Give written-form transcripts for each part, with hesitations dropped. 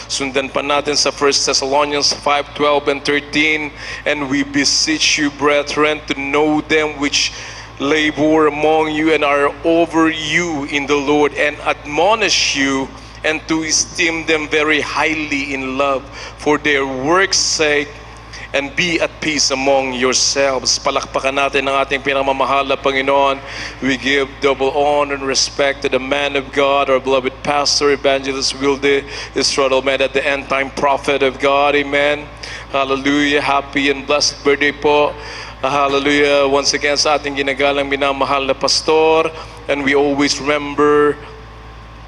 Sundan pa natin sa 1 Thessalonians 5:12 and 13. And we beseech you, brethren, to know them which labor among you and are over you in the Lord, and admonish you, and to esteem them very highly in love for their work's sake, and be at peace among yourselves. Palakpakan natin ang ating pinamamahal na Panginoon. We give double honor and respect to the man of God, our beloved pastor, Evangelist Wilde Estrada Almeida, the end-time prophet of God. Amen. Hallelujah. Happy and blessed birthday po. Hallelujah. Once again sa ating ginagalang minamahal na pastor. And we always remember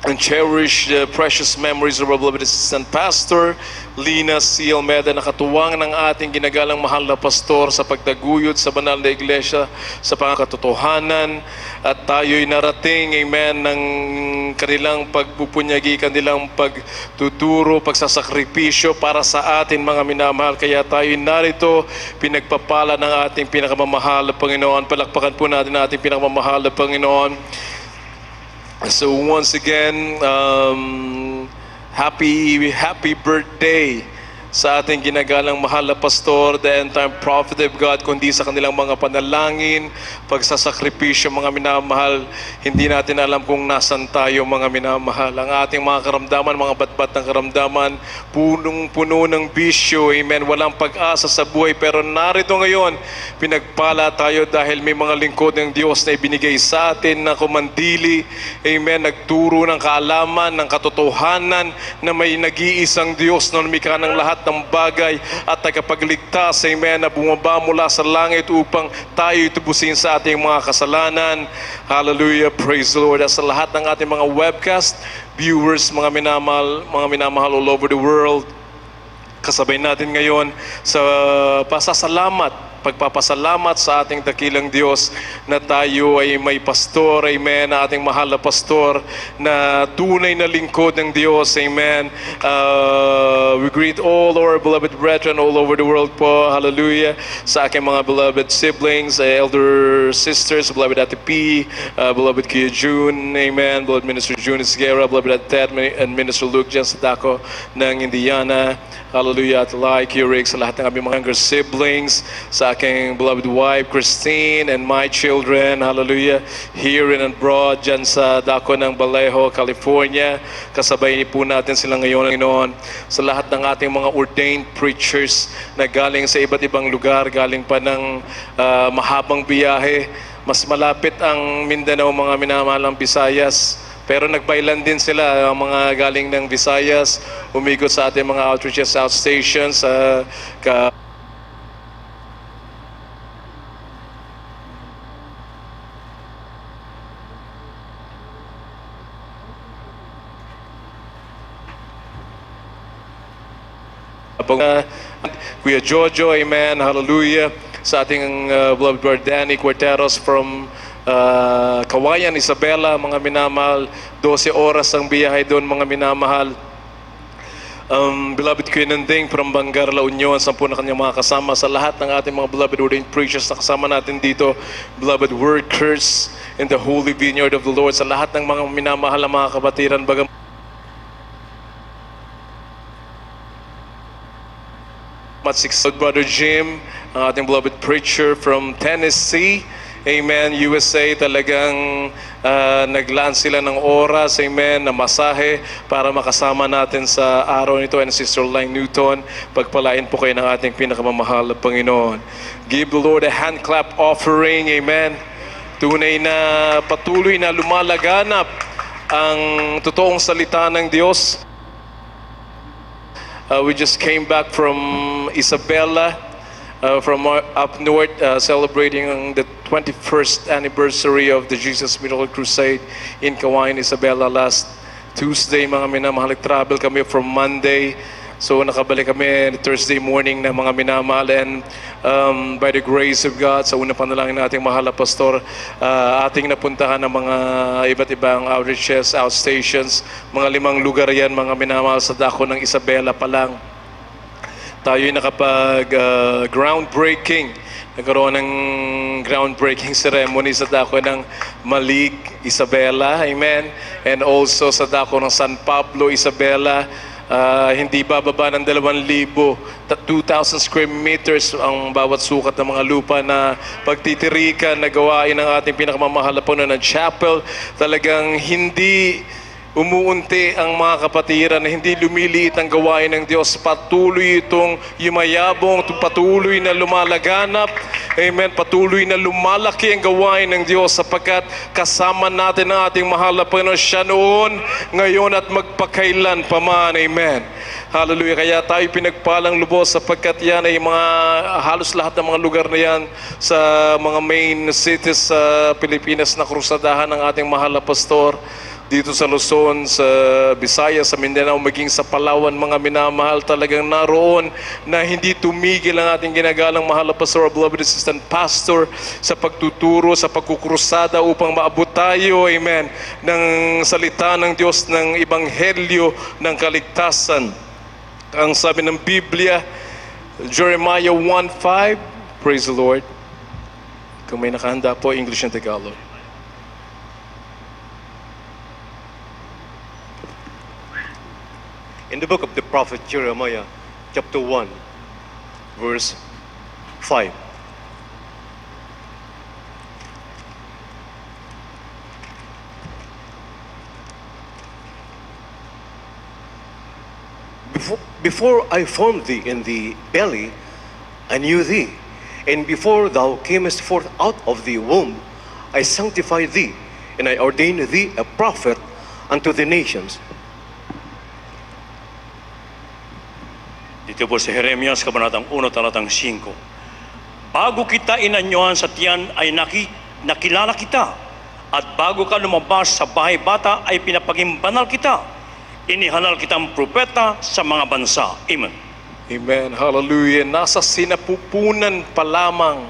and cherish the precious memories of our beloved assistant pastor, Lina C. Almeida, na katuwang ng ating ginagalang mahal na pastor sa pagtaguyod sa banal na iglesia sa pangkatotohanan. At tayo'y narating, amen, ng kanilang pagpupunyagi, kanilang pagtuturo, pagsasakripisyo para sa atin mga minamahal. Kaya tayo'y narito, pinagpapala ng ating pinakamamahal na Panginoon. Palakpakan po natin ang ating pinakamamahal na Panginoon. So once again, happy birthday sa ating ginagalang mahal na pastor, the end-time prophet of God. Kundi sa kanilang mga panalangin, pagsasakripisyo, mga minamahal, hindi natin alam kung nasan tayo mga minamahal. Ang ating mga karamdaman, mga batbat ng karamdaman, punong-puno ng bisyo, amen, walang pag-asa sa buhay. Pero narito ngayon, pinagpala tayo dahil may mga lingkod ng Diyos na ibinigay sa atin na kumandili, amen, nagturo ng kaalaman, ng katotohanan na may nag-iisang Diyos na lumikha ng lahat ng bagay at tagapagligtas, amen, na bumaba mula sa langit upang tayo tubusin sa ating mga kasalanan. Hallelujah, praise the Lord. At sa lahat ng ating mga webcast viewers, mga minamahal all over the world, kasabay natin ngayon sa pagpapasalamat sa ating dakilang Diyos na tayo ay may pastor, amen, na ating mahal na pastor na tunay na lingkod ng Diyos, amen. We greet all our beloved brethren all over the world po, hallelujah, sa aking mga beloved siblings, elder sisters, beloved Ate P, beloved Kuya June, amen, beloved Minister June Isguera, beloved Ate Ted, and Minister Luke dyan sa dako ng Indiana, hallelujah, at like, Rick, sa lahat ng aming mga younger siblings, sa aking beloved wife, Christine, and my children, hallelujah, here and abroad, dyan sa dako ng Vallejo, California. Kasabay po natin sila ngayon, sa lahat ng ating mga ordained preachers na galing sa iba't ibang lugar, galing pa ng mahabang biyahe. Mas malapit ang Mindanao, mga minamahalang Visayas, pero nagbailan din sila, ang mga galing ng Visayas, umikot sa ating mga outreaches, outstations, Kuya Jojo, amen, hallelujah, sa ating beloved brother Danny Cuarteros from Kawayan, Isabela, mga minamahal, 12 oras ang biyahe doon, mga minamahal. Beloved Kuya Nanding from Bangar, La Union, 10 na kanyang mga kasama, sa lahat ng ating mga beloved ordained preachers na kasama natin dito, beloved workers in the holy vineyard of the Lord, sa lahat ng mga minamahal na mga kabatiran, Brother Jim, ang ating beloved preacher from Tennessee, amen, USA, talagang naglaan sila ng oras, amen, na masahe para makasama natin sa araw nito. And Sister Lang Newton, pagpalain po kayo ng ating pinakamamahal na Panginoon. Give the Lord a hand clap offering, amen. Tunay na patuloy na lumalaganap ang totoong salita ng Diyos. We just came back from Isabela, from up north, celebrating the 21st anniversary of the Jesus Miracle Crusade in Kawayan, Isabela last Tuesday. Mga minamahal, travel kami from Monday. So nakabalik kami Thursday morning na mga minamahal, and by the grace of God, sa unang panalangin nating mahal na pastor, ating napuntahan ng mga iba't ibang outreaches, outstations, mga 5 lugar yan, mga minamahal, sa dako ng Isabela pa lang. Tayo'y nakapag groundbreaking, nagkaroon ng groundbreaking ceremony sa dako ng Malig, Isabela, amen, and also sa dako ng San Pablo, Isabela. Hindi bababa ng 2,000 square meters ang bawat sukat ng mga lupa na pagtitirikan na gawain ng ating pinakamamahal na Panginoon ng chapel. Talagang hindi umuunti ang mga kapatiran, na hindi lumiliit ang gawain ng Diyos. Patuloy itong yumayabong, patuloy na lumalaganap. Amen. Patuloy na lumalaki ang gawain ng Diyos, sapagkat kasama natin ang ating mahal na Panginoon, siya noon, ngayon at magpakailan paman. Amen. Hallelujah. Kaya tayo pinagpalang lubos, sapagkat yan ay halos lahat ng mga lugar na yan sa mga main cities sa Pilipinas na krusadahan ng ating mahal na pastor. Dito sa Luzon, sa Visayas, sa Mindanao, maging sa Palawan, mga minamahal, talagang naroon na hindi tumigil ang ating ginagalang mahal na pastor, beloved assistant pastor, sa pagtuturo, sa pagkukrusada upang maabot tayo, amen, ng salita ng Diyos, ng ebanghelyo ng kaligtasan. Ang sabi ng Biblia, Jeremiah 1:5, praise the Lord. Kung may nakahanda po, English and Tagalog. In the book of the prophet Jeremiah, chapter 1, verse 5. Before I formed thee in the belly, I knew thee. And before thou camest forth out of the womb, I sanctified thee, and I ordained thee a prophet unto the nations. Dito po sa Jeremias, kabanatang 1, talatang 5. Bago kita inanyuhan sa tiyan ay nakilala kita, at bago ka lumabas sa bahay bata ay pinapaging banal kita. Inihalal kitang propeta sa mga bansa. Amen. Amen. Hallelujah. Nasa sinapupunan pa lamang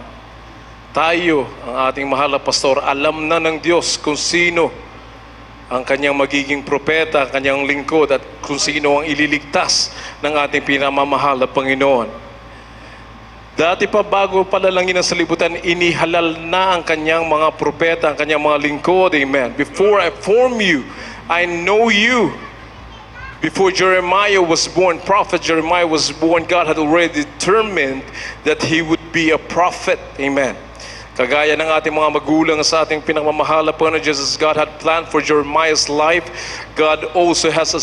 tayo, ang ating mahal na pastor, alam na ng Diyos kung sino ang kanyang magiging propeta, kanyang lingkod, at kung sino ang ililigtas ng ating pinamamahal na Panginoon. Dati pa, bago palalangin ang salibutan, inihalal na ang kanyang mga propeta, ang kanyang mga lingkod. Amen. Before I form you, I know you. Before Jeremiah was born, prophet Jeremiah was born, God had already determined that he would be a prophet. Amen. Kagaya ng ating mga magulang sa ating pinagmamahal na Panginoon Jesus, God had planned for Jeremiah's life. God also has a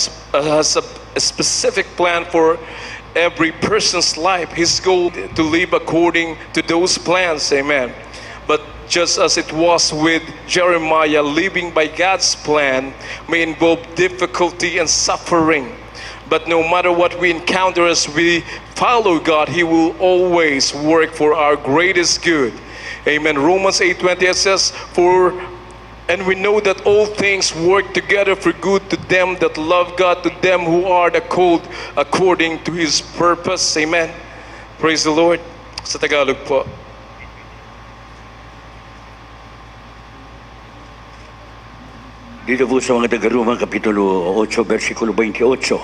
specific plan for every person's life. His goal to live according to those plans. Amen. But just as it was with Jeremiah, living by God's plan may involve difficulty and suffering. But no matter what we encounter as we follow God, He will always work for our greatest good. Amen. Romans 8:20 says, and we know that all things work together for good to them that love God, to them who are the called according to His purpose. Amen. Praise the Lord. Sa Tagalog po. Dito po sa mga taga-Roma, Kapitulo 8, versikulo 28.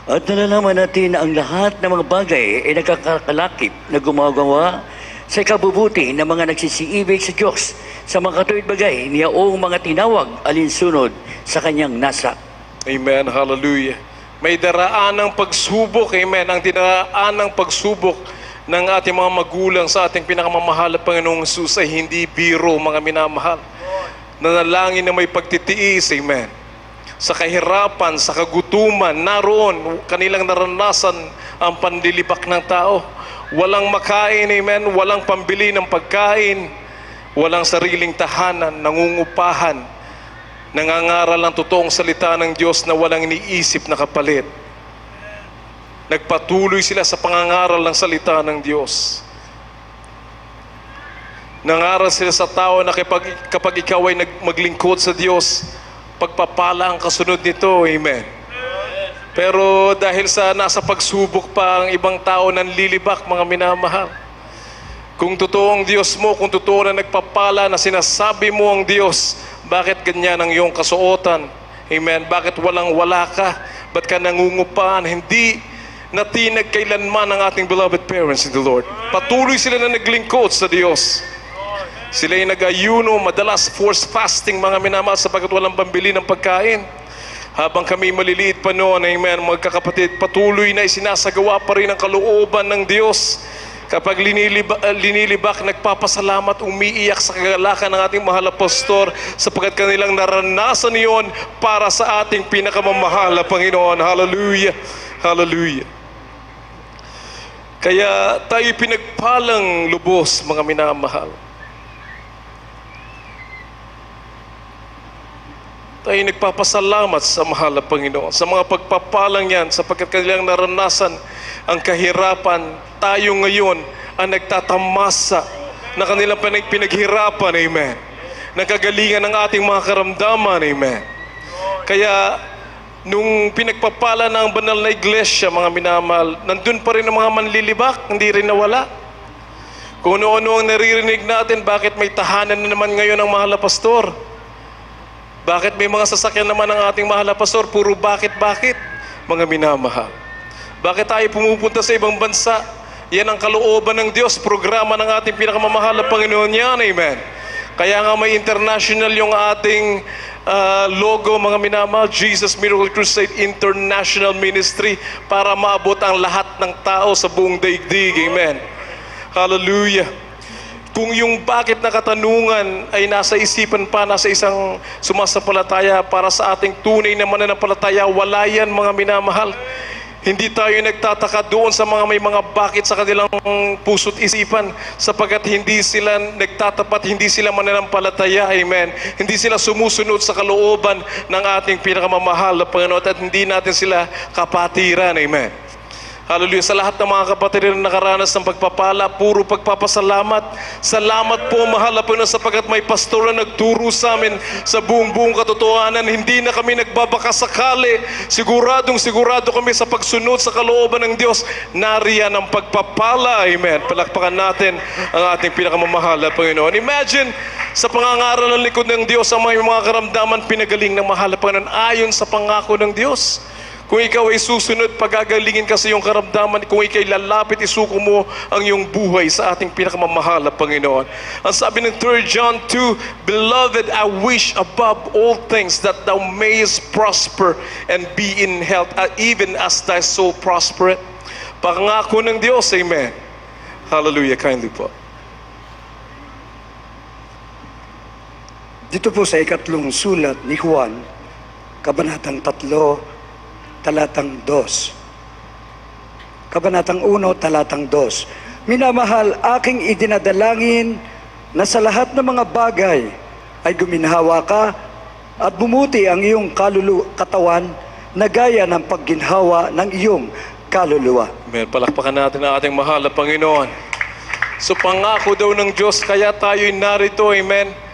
At nalalaman natin na ang lahat ng mga bagay ay nagkakalakip na gumagawa sa ikabubuti ng mga nagsisiibig sa Diyos sa mga katuwid bagay niyaong mga tinawag alinsunod sa kanyang nasa. Amen. Hallelujah. May daraan ng pagsubok. Amen. Ang dinaraan ng pagsubok ng ating mga magulang sa ating pinakamamahal na Panginoong Jesus ay hindi biro, mga minamahal. Nanalangin na may pagtitiis. Amen. Sa kahirapan, sa kagutuman, naroon kanilang naranasan ang pandilibak ng tao. Walang makain, amen, walang pambili ng pagkain, walang sariling tahanan, nangungupahan, nangangaral ng totoong salita ng Diyos na walang iniisip na kapalit. Nagpatuloy sila sa pangangaral ng salita ng Diyos. Nangaral sila sa tao na kapag ikaw ay maglingkod sa Diyos, pagpapala ang kasunod nito, amen. Pero dahil sa nasa pagsubok pa ang ibang tao nanlilibak, mga minamahal. Kung totoo ang Diyos mo, kung totoo na nagpapala na sinasabi mo ang Diyos, bakit ganyan ang iyong kasuotan? Amen. Bakit walang-wala ka? Ba't ka nangungupahan? Hindi natinag kailanman ang ating beloved parents in the Lord. Patuloy sila na naglingkod sa Diyos. Sila ay nag-ayuno, madalas forced fasting, mga minamahal, sapagkat walang pambili ng pagkain. Habang kami maliliit pa noon, amen, magkakapatid, patuloy na isinasagawa pa rin ang kalooban ng Diyos. Kapag linilibak, nagpapasalamat, umiiyak sa kagalakan ng ating mahal na pastor sapagkat kanilang naranasan iyon para sa ating pinakamamahal na Panginoon. Hallelujah! Hallelujah! Kaya tayo pinagpalang lubos, mga minamahal. Tayo nagpapasalamat sa mahal na Panginoon, sa mga pagpapalang yan, sapagkat kanilang naranasan ang kahirapan. Tayo ngayon ang nagtatamasa na kanilang pinaghirapan, amen. Nagkagalingan ng ating mga karamdaman, amen. Kaya, nung pinagpapala ng banal na iglesia, mga minamahal, nandun pa rin ang mga manlilibak, hindi rin nawala. Kung ano-ano ang naririnig natin, bakit may tahanan na naman ngayon ang mahal na pastor? Bakit may mga sasakyan naman ang ating mahal na pastor? Puro bakit, mga minamahal. Bakit tayo pumupunta sa ibang bansa? Yan ang kalooban ng Diyos, programa ng ating pinakamamahal na Panginoon yan, amen. Kaya nga may international yung ating logo, mga minamahal, Jesus Miracle Crusade International Ministry, para maabot ang lahat ng tao sa buong daigdig, amen. Hallelujah. Kung yung bakit na katanungan ay nasa isipan pa, nasa isang sumasampalataya para sa ating tunay na mananampalataya, wala yan, mga minamahal. Hindi tayo nagtataka doon sa mga may mga bakit sa kanilang puso't isipan, sapagkat hindi sila nagtatapat, hindi sila mananampalataya, amen. Hindi sila sumusunod sa kalooban ng ating pinakamamahal na Panginoon, at hindi natin sila kapatiran, amen. Hallelujah. Sa lahat ng mga kapatid na nakaranas ng pagpapala, puro pagpapasalamat. Salamat po, mahal na Panginoon, sapagkat may pastor na nagturo sa amin sa buong katotohanan. Hindi na kami nagbabakasakali. Sigurado kami sa pagsunod sa kalooban ng Diyos. Nariyan ang pagpapala. Amen. Palakpakan natin ang ating pinakamamahal na Panginoon. Imagine, sa pangangaral ng likod ng Diyos, ang mga karamdaman pinagaling ng mahal na Panginoon ayon sa pangako ng Diyos. Kung ikaw ay susunod, pagagalingin ka sa iyong karamdaman. Kung ikaw ay lalapit, isuko mo ang iyong buhay sa ating pinakamamahal na Panginoon. Ang sabi ng 3 John 2, Beloved, I wish above all things that thou mayest prosper and be in health, even as thy soul prospereth. Pangako ng Diyos, amen. Hallelujah, kindly po. Dito po sa ikatlong sulat ni Juan, Kabanatang 3, Talatang 2. Kabanatang 1, Talatang 2. Minamahal, aking idinadalangin na sa lahat ng mga bagay ay guminhawa ka at bumuti ang iyong katawan na gaya ng pagginhawa ng iyong kaluluwa. Amen. Palakpakan natin ang ating mahal na Panginoon. So pangako daw ng Diyos, kaya tayo'y narito, amen.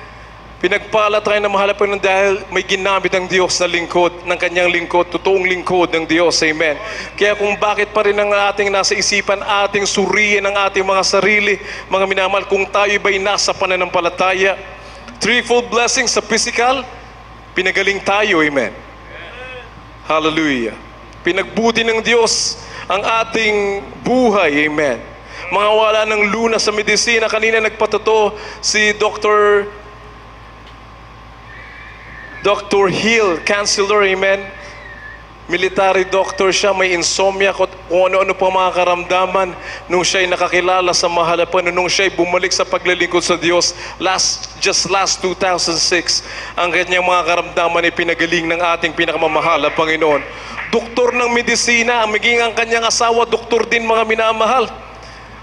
Pinagpala tayo ng mahal na Panginoon dahil may ginamit ang Diyos na lingkod, ng kanyang lingkod, totoong lingkod ng Diyos, amen. Kaya kung bakit pa rin ang ating nasa isipan, ating suriin ang ating mga sarili, mga minamahal, kung tayo ba'y nasa pananampalataya, threefold blessing sa physical, pinagaling tayo, amen. Hallelujah. Pinagbuti ng Diyos ang ating buhay, amen. Mga wala ng lunas sa medisina, kanina nagpatotoo si Dr. Hill, counselor, amen. Military doctor siya, may insomnia, kung ano-ano pa mga karamdaman nung siya'y nakakilala sa mahal na Panginoon, nung siya'y bumalik sa paglilingkod sa Diyos just last 2006, ang kanyang mga karamdaman ay pinagaling ng ating pinakamamahal na Panginoon. Doktor ng medisina, maging ang kanyang asawa, doktor din, mga minamahal.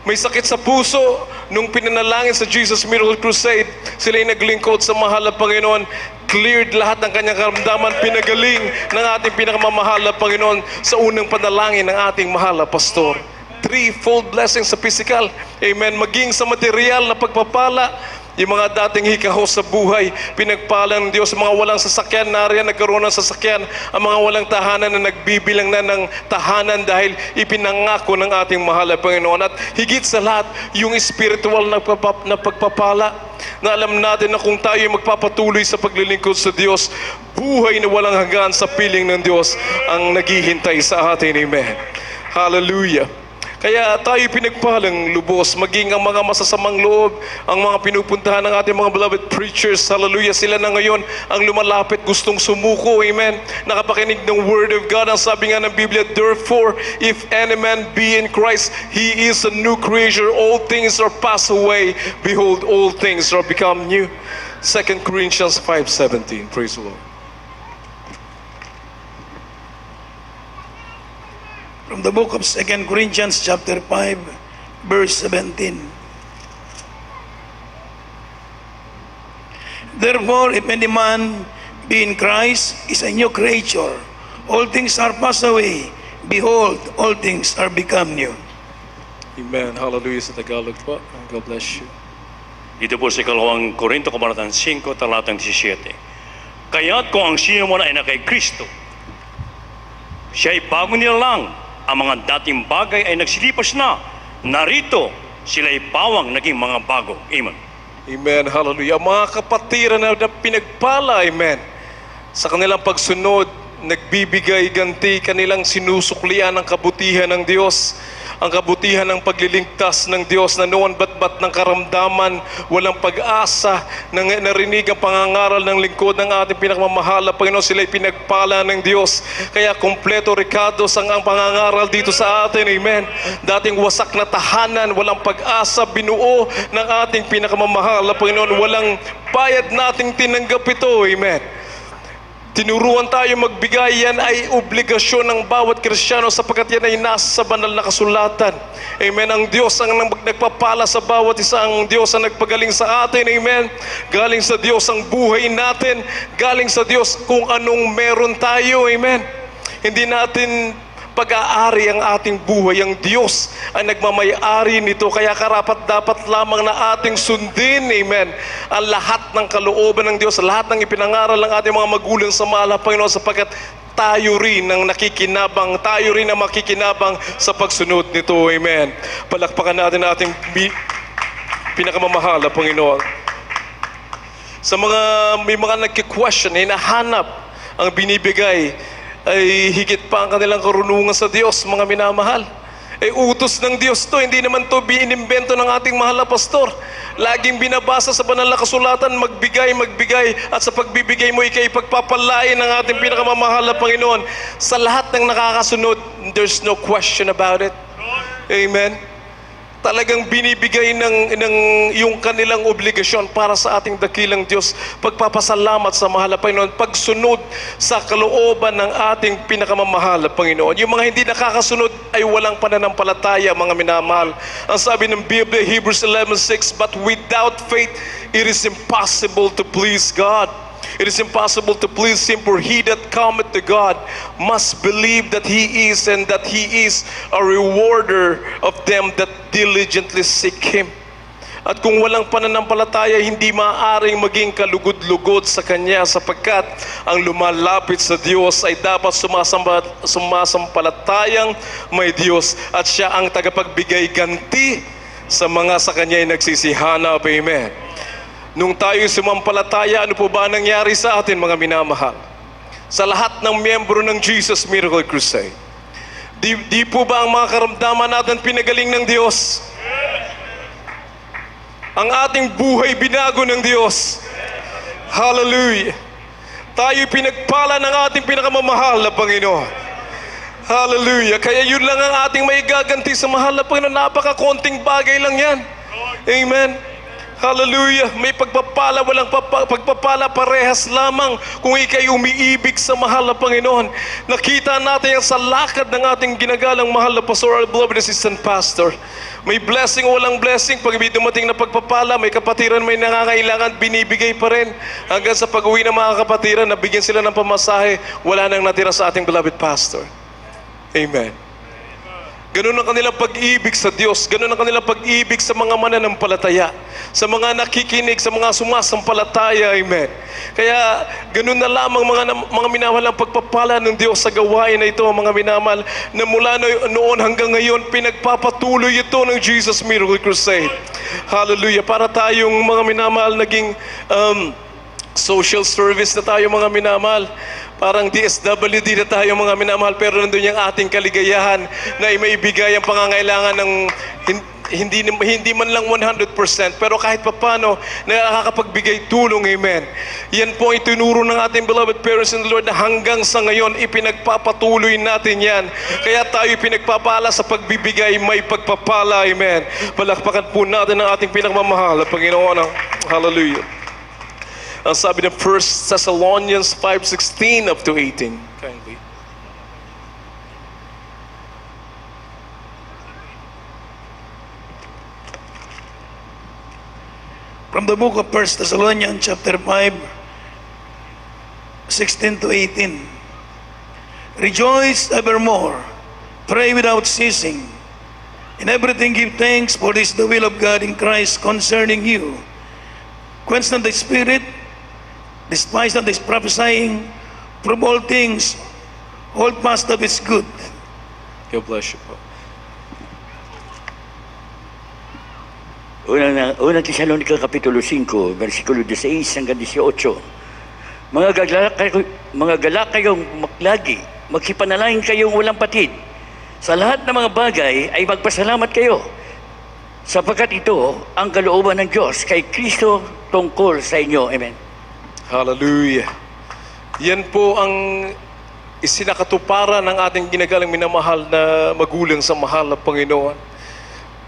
May sakit sa puso, nung pinanalangin sa Jesus Miracle Crusade, sila'y naglingkod sa mahal na Panginoon, cleared lahat ng kanyang karamdaman, pinagaling ng ating pinakamamahal na Panginoon sa unang panalangin ng ating mahal na pastor. Threefold blessing sa physical, amen, maging sa material na pagpapala. Yung mga dating hikaho sa buhay, pinagpala ng Diyos. Mga walang sasakyan, nariyan nagkaroon ng sasakyan. Ang mga walang tahanan na nagbibilang na ng tahanan dahil ipinangako ng ating mahal na Panginoon. At higit sa lahat, yung spiritual na pagpapala, na alam natin na kung tayo magpapatuloy sa paglilingkod sa Diyos, buhay na walang hanggan sa piling ng Diyos ang naghihintay sa atin, amen. Hallelujah. Kaya tayo pinagpalang lubos, maging ang mga masasamang loob, ang mga pinupuntahan ng ating mga beloved preachers, hallelujah, sila na ngayon ang lumalapit, gustong sumuko, amen, nakapakinig ng Word of God. Ang sabi nga ng Biblia, therefore, if any man be in Christ, he is a new creature, all things are passed away, behold, all things are become new. 2 Corinthians 5:17, praise the Lord. From the book of 2 Corinthians chapter 5, verse 17. Therefore, if any man be in Christ, is a new creature. All things are passed away. Behold, all things are become new. Amen. Hallelujah sa Tagalog po. God bless you. Dito po sa ikalawang Korinto, kabanatang 5, talatang 17. Kaya't kung ang sino mo na ay na kay Kristo, siya ay bago nilalang. Ang mga dating bagay ay nagsilipas na. Narito, sila ay pawang naging mga bago. Amen. Amen. Hallelujah. Mga kapatiran na pinagpala, amen, sa kanilang pagsunod, nagbibigay ganti, kanilang sinusuklian ang kabutihan ng Diyos, ang kabutihan ng pagliligtas ng Diyos na noon batbat ng karamdaman, walang pag-asa, nang narinig ang pangangaral ng lingkod ng ating pinakamamahal na Panginoon, sila'y pinagpala ng Diyos. Kaya kompleto Ricardos ang pangangaral dito sa atin, amen. Dating wasak na tahanan, walang pag-asa, binuo ng ating pinakamamahal na Panginoon, walang bayad nating tinanggap ito, amen. Tinuruan tayo magbigay, yan ay obligasyon ng bawat Kristiyano sapagkat yan ay nasa banal na kasulatan. Amen. Ang Diyos ang nagpapala sa bawat isa, ang Diyos ang nagpagaling sa atin. Amen. Galing sa Diyos ang buhay natin, galing sa Diyos kung anong meron tayo. Amen. Hindi natin pag-aari ang ating buhay, ang Diyos ay nagmamay-ari nito, kaya karapat dapat lamang na ating sundin, amen, ang lahat ng kalooban ng Diyos, lahat ng ipinangaral ng ating mga magulang sa mahal na Panginoon, sapagkat tayo rin ang nakikinabang, tayo rin ang makikinabang sa pagsunod nito, amen. Palakpakan natin ang ating pinakamamahal na Panginoon. Sa mga may mga nagki-question, hinahanap ang binibigay ay higit pa ang kanilang karunungan sa Diyos, mga minamahal. Utos ng Diyos to, hindi naman to binimbento ng ating mahal na pastor. Laging binabasa sa banal na kasulatan, magbigay, at sa pagbibigay mo, ikay pagpapalain ng ating pinakamamahal na Panginoon. Sa lahat ng nakakasunod, there's no question about it. Amen. Talagang binibigay ng yung kanilang obligasyon para sa ating dakilang Diyos. Pagpapasalamat sa mahal na Panginoon, pagsunod sa kalooban ng ating pinakamamahal na Panginoon. Yung mga hindi nakakasunod ay walang pananampalataya, mga minamahal. Ang sabi ng Biblia, Hebrews 11:6, but without faith, it is impossible to please God. It is impossible to please Him, for he that cometh to God must believe that He is, and that He is a rewarder of them that diligently seek Him. At kung walang pananampalataya, hindi maaaring maging kalugod-lugod sa Kanya, sapagkat ang lumalapit sa Diyos ay dapat sumasampalatayang may Diyos, at Siya ang tagapagbigay ganti sa mga sa Kanya ay nagsisihanap. Amen. Nung tayo sumampalataya, ano po ba nangyari sa atin, mga minamahal? Sa lahat ng miyembro ng Jesus Miracle Crusade, di po ba ang mga karamdaman natin pinagaling ng Diyos? Ang ating buhay binago ng Diyos. Hallelujah. Tayo pinagpala ng ating pinakamamahal na Panginoon. Hallelujah. Kaya yun lang ang ating may gaganti sa mahal na Panginoon. Napaka-konting bagay lang yan. Amen. Hallelujah. May pagpapala, walang pagpapala, parehas lamang kung ikay umiibig sa mahal na Panginoon. Nakita natin yan sa lakad ng ating ginagalang mahal na pastor, our beloved assistant pastor. May blessing o walang blessing, pag may dumating na pagpapala, may kapatiran, may nangangailangan, binibigay pa rin. Hanggang sa pag-uwi ng mga kapatiran, nabigyan sila ng pamasahe, wala nang natira sa ating beloved pastor. Amen. Ganun ang kanilang pag-ibig sa Diyos. Ganun ang kanilang pag-ibig sa mga mananampalataya, sa mga nakikinig, sa mga sumasampalataya. Amen. Kaya ganun na lamang mga minamahal ang pagpapala ng Diyos sa gawain na ito, mga minamahal, na mula noon hanggang ngayon, pinagpapatuloy ito ng Jesus Miracle Crusade. Hallelujah. Para tayong mga minamahal naging social service na tayo mga minamahal. Parang DSWD na tayo mga minamahal, pero nandun yung ating kaligayahan na maibigay ang pangangailangan ng hindi man lang 100%, pero kahit papano nakakapagbigay tulong, amen. Yan po ang itinuro ng ating beloved parents in the Lord na hanggang sa ngayon ipinagpapatuloy natin yan. Kaya tayo pinagpapala sa pagbibigay, may pagpapala, amen. Palakpakan po natin ang ating pinagmamahal at Panginoon. Hallelujah. Ang sabi ng 1 Thessalonians 5:16 up to 18. Kindly. From the book of 1 Thessalonians chapter 5, 16 to 18. Rejoice evermore, pray without ceasing. In everything give thanks, for this is the will of God in Christ concerning you. Quench not the spirit, despise not this prophesying, prove all things, hold fast that is good. God bless you po. Unang Tesalonica Kapitulo 5, versikulo 16 hanggang 18. Mga gala kayong maglagi, magsipanalangin kayong walang patid. Sa lahat ng mga bagay ay magpasalamat kayo, sapagkat ito ang kalooban ng Diyos kay Kristo tungkol sa inyo. Amen. Hallelujah. Yan po ang isinakatuparan ng ating ginagalang minamahal na magulang sa mahal na Panginoon.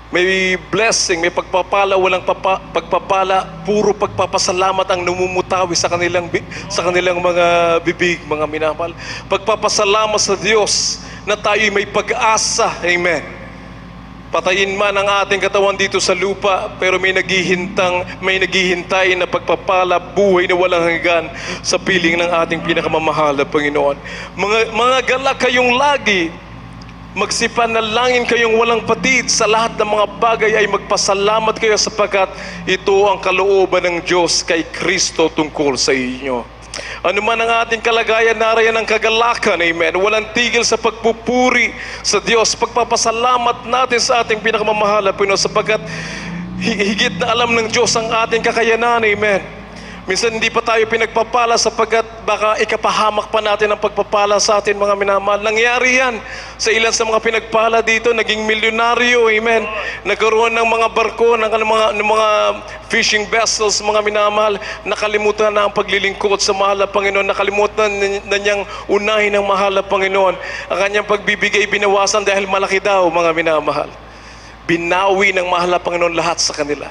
May blessing, may pagpapala, walang pagpapala, puro pagpapasalamat ang namumutawi sa kanilang mga bibig, mga minamahal. Pagpapasalamat sa Diyos na tayo may pag-asa. Amen. Patayin man ang ating katawan dito sa lupa, pero may naghihintay na pagpapala, buhay na walang hanggan sa piling ng ating pinakamamahal na Panginoon. Mga gala kayong lagi, magsipanalangin kayong walang patid, sa lahat ng mga bagay ay magpasalamat kayo sapagkat ito ang kalooban ng Diyos kay Kristo tungkol sa inyo. Ano man ang ating kalagayan, narayan ang kagalakan, amen. Walang tigil sa pagpupuri sa Diyos, pagpapasalamat natin sa ating pinakamamahal na Panginoon sapagkat higit na alam ng Diyos ang ating kakayanan, amen. Minsan hindi pa tayo pinagpapala sapagkat baka ikapahamak pa natin ang pagpapala sa atin, mga minamahal. Nangyari yan sa ilan sa mga pinagpala dito, naging milyonaryo, amen. Nagkaroon ng mga barko, ng mga fishing vessels, mga minamahal. Nakalimutan na ang paglilingkod sa mahal na Panginoon. Nakalimutan na niyang unahin ang mahal na Panginoon. Ang kanyang pagbibigay binawasan dahil malaki daw, mga minamahal. Binawi ng mahal na Panginoon lahat sa kanila.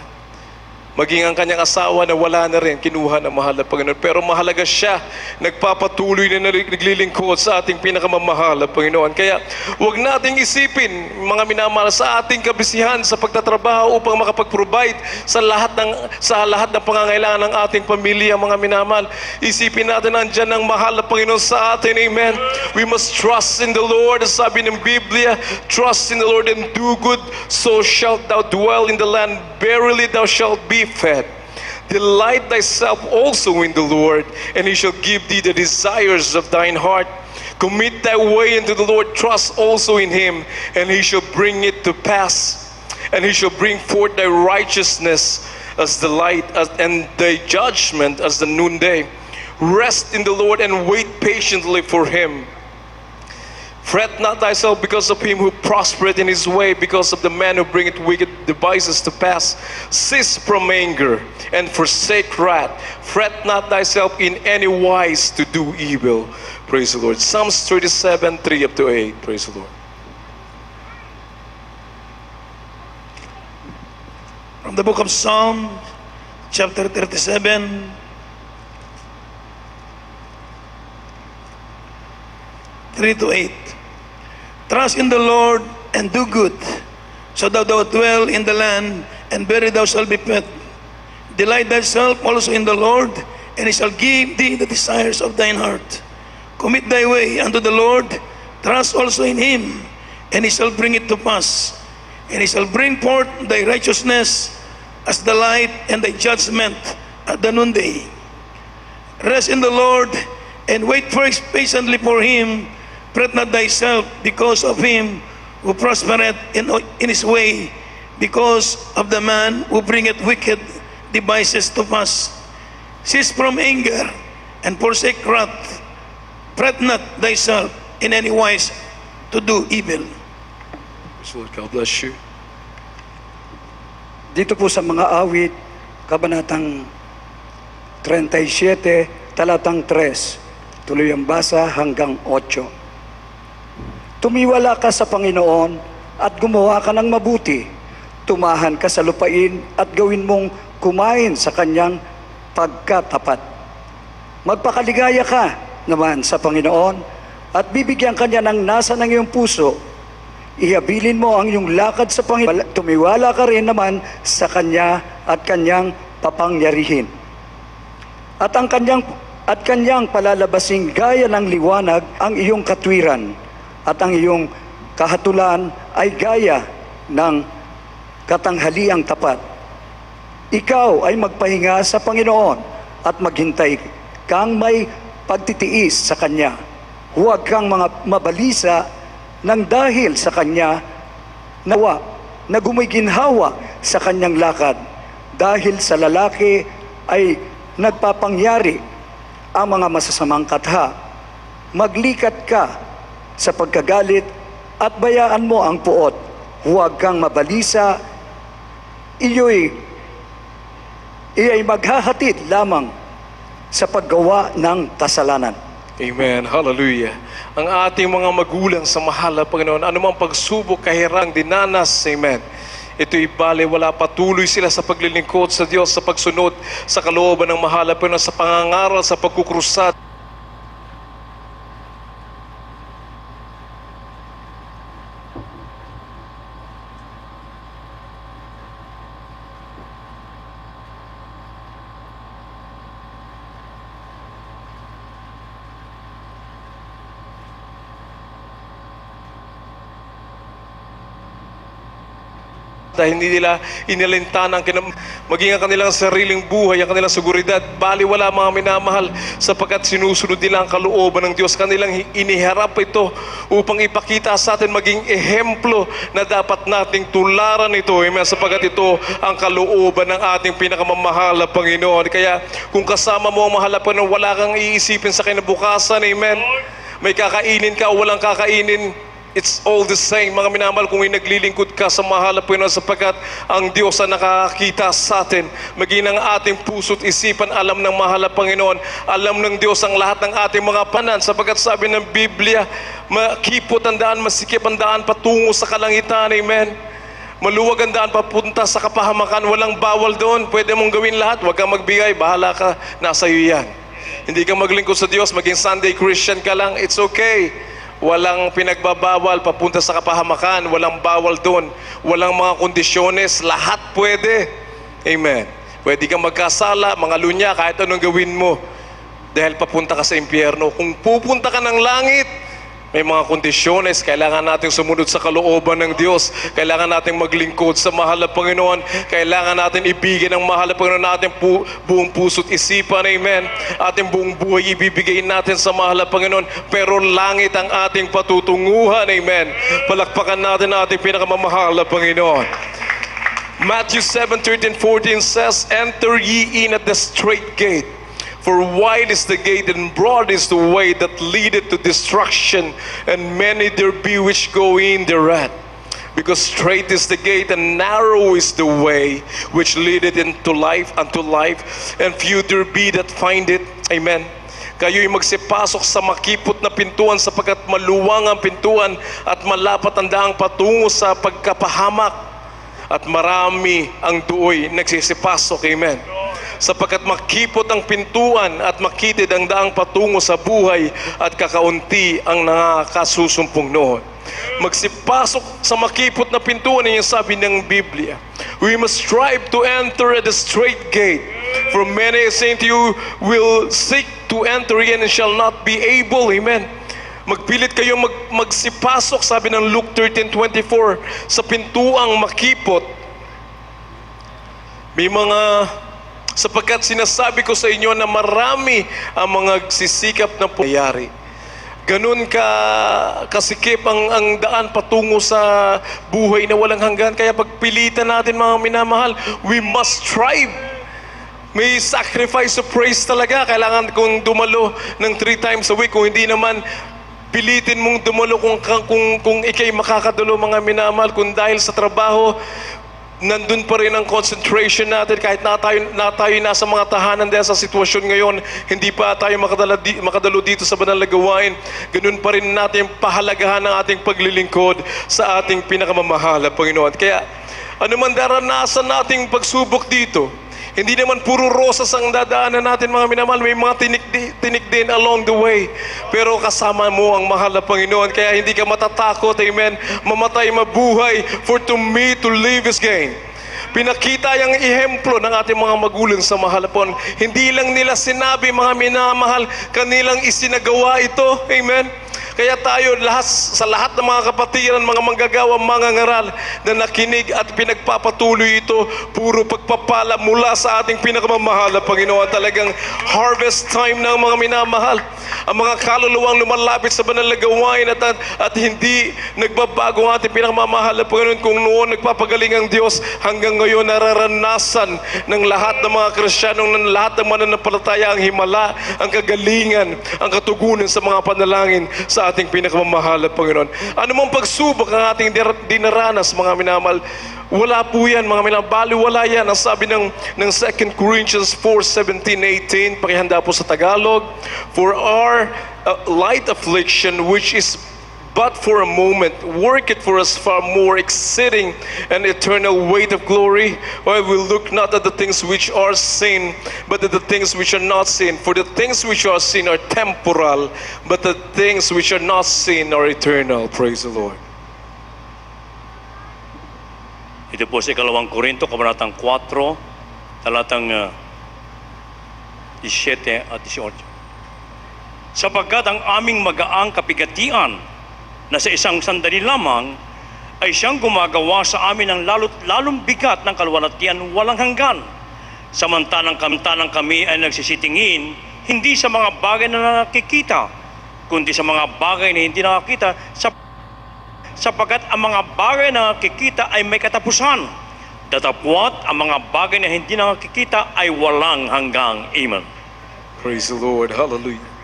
Maging ang kanyang asawa na wala na rin, kinuha ng mahal na Panginoon. Pero mahalaga siya, nagpapatuloy na naglilingkod sa ating pinakamamahal na Panginoon. Kaya huwag nating isipin, mga minamahal, sa ating kabisihan sa pagtatrabaho upang makapag-provide sa lahat ng pangangailangan ng ating pamilya, mga minamahal. Isipin natin nandyan ang mahal na Panginoon sa atin, amen. We must trust in the Lord. Sabi ng Biblia, trust in the Lord and do good, so shalt thou dwell in the land. Verily thou shalt be fed. Delight thyself also in the Lord, and he shall give thee the desires of thine heart. Commit thy way unto the Lord, trust also in him, and he shall bring it to pass. And he shall bring forth thy righteousness as the light, and thy judgment as the noonday. Rest in the Lord and wait patiently for him. Fret not thyself because of him who prospereth in his way, because of the man who bringeth wicked devices to pass. Cease from anger and forsake wrath. Fret not thyself in any wise to do evil. Praise the Lord. Psalms 37, 3 up to 8. Praise the Lord. From the book of Psalm, chapter 37, 3 to 8. Trust in the Lord and do good, so that thou dwell in the land, and very thou shalt be fed. Delight thyself also in the Lord, and he shall give thee the desires of thine heart. Commit thy way unto the Lord, trust also in him, and he shall bring it to pass. And he shall bring forth thy righteousness as the light, and thy judgment at the noonday. Rest in the Lord, and wait patiently for him. Fret not thyself because of him who prospereth in his way, because of the man who bringeth wicked devices to pass. cease from anger, and forsake wrath. Fret not thyself in any wise to do evil. God bless you. Dito po sa mga awit, Kabanatang 37, talatang 3, tuloy ang basa hanggang 8. Tumiwala ka sa Panginoon at gumawa ka ng mabuti. Tumahan ka sa lupain at gawin mong kumain sa kanyang pagkatapat. Magpakaligaya ka naman sa Panginoon at bibigyan kanya ng nasa ng iyong puso. Ihabilin mo ang iyong lakad sa Panginoon. Tumiwala ka rin naman sa Kanya at Kanyang papangyarihin. At kanyang palalabasing gaya ng liwanag ang iyong katwiran, at ang iyong kahatulan ay gaya ng katanghaliang tapat. Ikaw ay magpahinga sa Panginoon at maghintay kang may pagtitiis sa Kanya. Huwag kang mabalisa nang dahil sa Kanya na gumiginhawa sa Kanyang lakad. Dahil sa lalaki ay nagpapangyari ang mga masasamang katha. Maglikat ka sa pagkagalit at bayaan mo ang puot. Huwag kang mabalisa, iyo'y maghahatid lamang sa paggawa ng kasalanan. Amen. Hallelujah. Ang ating mga magulang sa mahal na Panginoon, anumang pagsubok, kahirang dinanas, amen. Ito'y baliwala, patuloy sila sa paglilingkod sa Diyos, sa pagsunod sa kalooban ng mahal na Panginoon, sa pangangaral, sa pagkukrusad. Dahil hindi nila inilintan maging ang kanilang sariling buhay, ang kanilang seguridad. Baliwala mga minamahal, sapagkat sinusunod nila ang kalooban ng Diyos. Kanilang iniharap ito upang ipakita sa atin, maging ehemplo na dapat nating tularan ito. Amen. Sapagkat ito ang kalooban ng ating pinakamamahal na Panginoon. Kaya kung kasama mo ang mahal na Panginoon, wala kang iisipin sa kinabukasan. Amen. May kakainin ka o walang kakainin, it's all the same, mga minamahal, kung naglilingkod ka sa mahal na Panginoon, sapagkat ang Diyos ang nakakita sa atin. Maging ang ating puso't isipan, alam ng mahal na Panginoon, alam ng Diyos ang lahat ng ating mga panan, sapagkat sabi ng Biblia, makipot ang daan, masikip ang daan patungo sa kalangitan. Amen. Maluwag ang daan papunta sa kapahamakan, walang bawal doon. Pwede mong gawin lahat, huwag kang magbigay, bahala ka, nasa iyo yan. Hindi ka maglingkod sa Diyos, maging Sunday Christian ka lang, it's okay. Walang pinagbabawal papunta sa kapahamakan, walang bawal doon, walang mga kondisyones, lahat pwede. Amen. Pwede kang magkasala, mga lunya, kahit anong gawin mo, dahil papunta ka sa impyerno. Kung pupunta ka ng langit, may mga kondisyones, kailangan nating sumunod sa kalooban ng Diyos, kailangan nating maglingkod sa mahal na Panginoon, kailangan natin ibigin ang mahal na Panginoon natin buong puso't isipan. Amen. Ating buong buhay ibibigay natin sa mahal na Panginoon, pero langit ang ating patutunguhan. Amen. Palakpakan natin ang ating pinakamamahal na Panginoon. Matthew 7:13-14 says, "Enter ye in at the straight gate. For wide is the gate and broad is the way that leadeth to destruction, and many there be which go in thereat. Because straight is the gate and narrow is the way which leadeth unto life, and few there be that find it." Amen. Kayo'y magsipasok sa makipot na pintuan, sapagkat maluwang ang pintuan at malapat ang daang patungo sa pagkapahamak, at marami ang duoy nagsisipasok. Amen. Sapagkat makipot ang pintuan at makitid ang daang patungo sa buhay, at kakaunti ang nakakasusumpong noon. Magsipasok sa makipot na pintuan, yung sabi ng Biblia. We must strive to enter at the straight gate. For many, saying to you, will seek to enter in and shall not be able. Amen. Magpilit kayo magsipasok, sabi ng Luke 13:24, sa pintuang makipot. May sapagkat sinasabi ko sa inyo na marami ang mga sisikap na pangyayari. Ganun kasikip ang daan patungo sa buhay na walang hanggan. Kaya pagpilitan natin, mga minamahal, we must strive. May sacrifice of praise talaga. Kailangan kong dumalo ng 3 times a week. Kung hindi naman, pilitin mong dumalo kung ikay makakadalo, mga minamahal. Kung dahil sa trabaho, nandun pa rin ang concentration natin kahit na tayo nasa mga tahanan dahil sa sitwasyon ngayon, hindi pa tayo makadalo dito sa banal na gawain. Ganun pa rin natin pahalagahan ng ating paglilingkod sa ating pinakamamahal na Panginoon. Kaya ano man daranasan nating pagsubok dito, hindi naman puro rosas ang dadaanan natin, mga minamahal. May mga tinik din along the way. Pero kasama mo ang mahal na Panginoon. Kaya hindi ka matatakot, amen, mamatay, mabuhay, for to me to live is gain. Pinakita yung ihemplo ng ating mga magulang sa mahal na Panginoon. Hindi lang nila sinabi, mga minamahal, kanilang isinagawa ito, amen. Kaya tayo sa lahat ng mga kapatiran, mga manggagawa, mga ngaral na nakinig at pinagpapatuloy ito, puro pagpapala mula sa ating pinakamamahal na Panginoon. Talagang harvest time ng mga minamahal. Ang mga kaluluwang lumalapit sa banal na gawain at hindi nagbabago ang ating pinakamamahal na Panginoon. Kung noon nagpapagaling ang Diyos, hanggang ngayon nararanasan ng lahat ng mga Kristiyanong, ng lahat ng mananampalataya ang himala, ang kagalingan, ang katugunan sa mga panalangin sa ating pinakamamahal na Panginoon. Ano mong pagsubok ang ating dinaranas, mga minamahal, wala po yan, mga minamahal. Baliwala yan. Ang sabi ng 2 Corinthians 4:17-18, pakihanda po sa Tagalog, for our light affliction, which is but for a moment, work it for us far more exceeding an eternal weight of glory, while we look not at the things which are seen, but at the things which are not seen. For the things which are seen are temporal, but the things which are not seen are eternal. Praise the Lord. Ito po sa 2 Korinto, kabanatang 4, talatang 17 at 18. Sapagkat ang aming magaang kapigatian na sa isang sandali lamang ay siyang gumagawa sa amin ng lalong bigat ng kaluwalhatian walang hanggan. Samantalang kami ay nagsisitingin hindi sa mga bagay na nakikita, kundi sa mga bagay na hindi nakikita, sapagkat ang mga bagay na nakikita ay may katapusan, datapwat ang mga bagay na hindi nakikita ay walang hanggang. Amen. Praise the Lord. Hallelujah.